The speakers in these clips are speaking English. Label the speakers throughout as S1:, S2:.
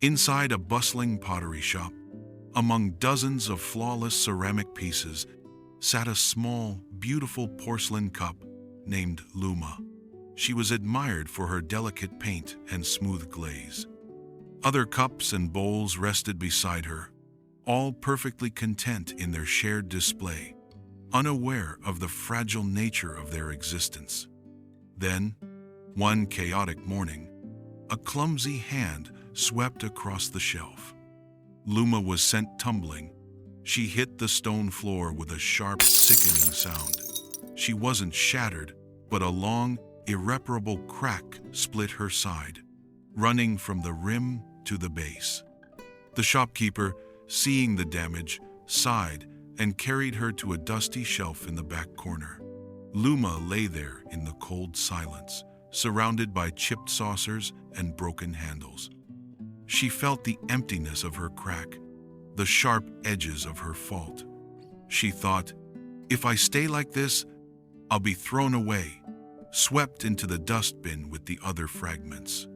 S1: Inside a bustling pottery shop, among dozens of flawless ceramic pieces, sat a small, beautiful porcelain cup named Luma. She was admired for her delicate paint and smooth glaze. Other cups and bowls rested beside her, all perfectly content in their shared display, unaware of the fragile nature of their existence. Then, one chaotic morning, a clumsy hand swept across the shelf. Luma was sent tumbling. She hit the stone floor with a sharp, sickening sound. She wasn't shattered, but a long, irreparable crack split her side, running from the rim to the base. The shopkeeper, seeing the damage, sighed and carried her to a dusty shelf in the back corner. Luma lay there in the cold silence, surrounded by chipped saucers and broken handles. She felt the emptiness of her crack, the sharp edges of her fault. She thought, if I stay like this, I'll be thrown away, swept into the dustbin with the other fragments.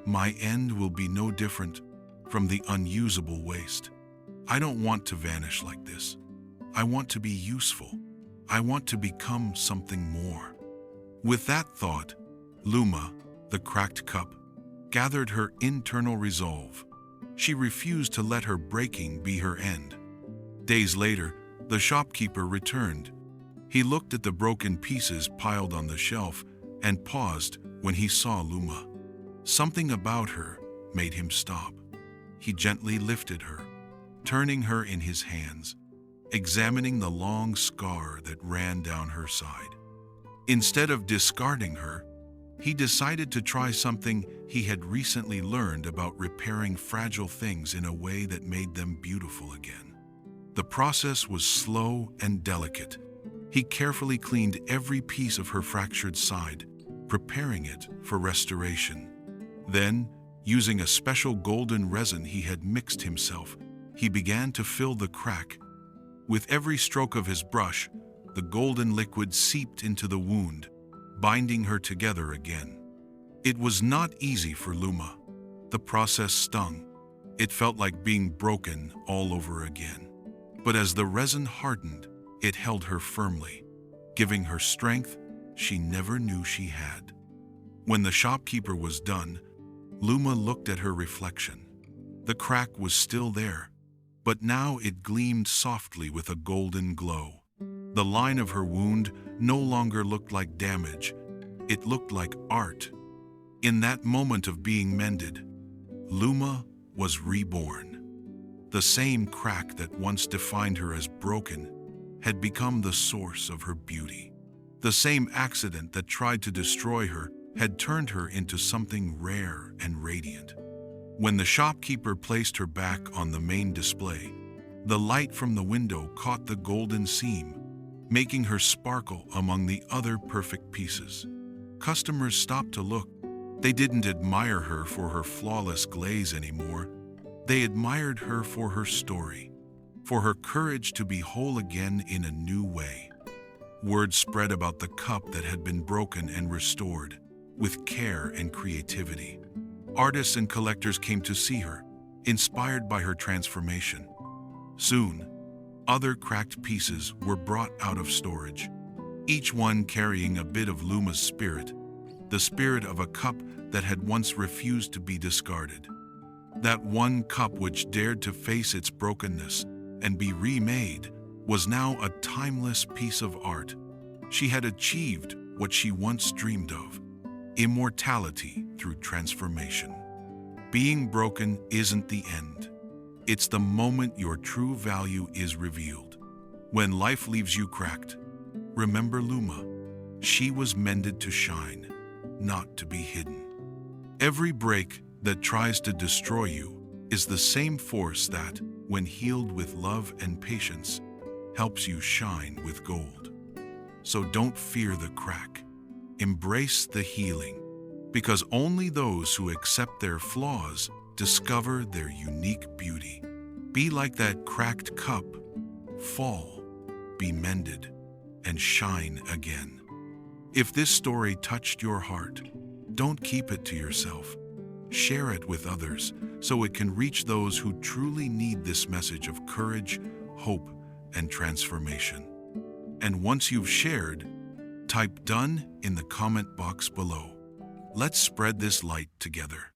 S1: My end will be no different from the unusable waste. I don't want to vanish like this. I want to be useful. I want to become something more. With that thought, Luma, the cracked cup, gathered her internal resolve. She refused to let her breaking be her end. Days later, the shopkeeper returned. He looked at the broken pieces piled on the shelf and paused when he saw Luma. Something about her made him stop. He gently lifted her, turning her in his hands, examining the long scar that ran down her side. Instead of discarding her, he decided to try something he had recently learned about repairing fragile things in a way that made them beautiful again. The process was slow and delicate. He carefully cleaned every piece of her fractured side, preparing it for restoration. Then, using a special golden resin he had mixed himself, he began to fill the crack. With every stroke of his brush, the golden liquid seeped into the wound, binding her together again. It was not easy for Luma. The process stung. It felt like being broken all over again. But as the resin hardened, it held her firmly, giving her strength she never knew she had. When the shopkeeper was done, Luma looked at her reflection. The crack was still there, but now it gleamed softly with a golden glow. The line of her wound no longer looked like damage. It looked like art. In that moment of being mended, Luma was reborn. The same crack that once defined her as broken had become the source of her beauty. The same accident that tried to destroy her had turned her into something rare and radiant. When the shopkeeper placed her back on the main display, the light from the window caught the golden seam, making her sparkle among the other perfect pieces. Customers stopped to look. They didn't admire her for her flawless glaze anymore. They admired her for her story, for her courage to be whole again in a new way. Word spread about the cup that had been broken and restored, with care and creativity. Artists and collectors came to see her, inspired by her transformation. Soon, other cracked pieces were brought out of storage, each one carrying a bit of Luma's spirit, the spirit of a cup that had once refused to be discarded. That one cup which dared to face its brokenness and be remade was now a timeless piece of art. She had achieved what she once dreamed of: immortality through transformation. Being broken isn't the end. It's the moment your true value is revealed. When life leaves you cracked, remember Luma. She was mended to shine, not to be hidden. Every break that tries to destroy you is the same force that, when healed with love and patience, helps you shine with gold. So don't fear the crack. Embrace the healing, because only those who accept their flaws discover their unique beauty. Be like that cracked cup. Fall, be mended, and shine again. If this story touched your heart, don't keep it to yourself. Share it with others so it can reach those who truly need this message of courage, hope, and transformation. And once you've shared, type "done" in the comment box below. Let's spread this light together.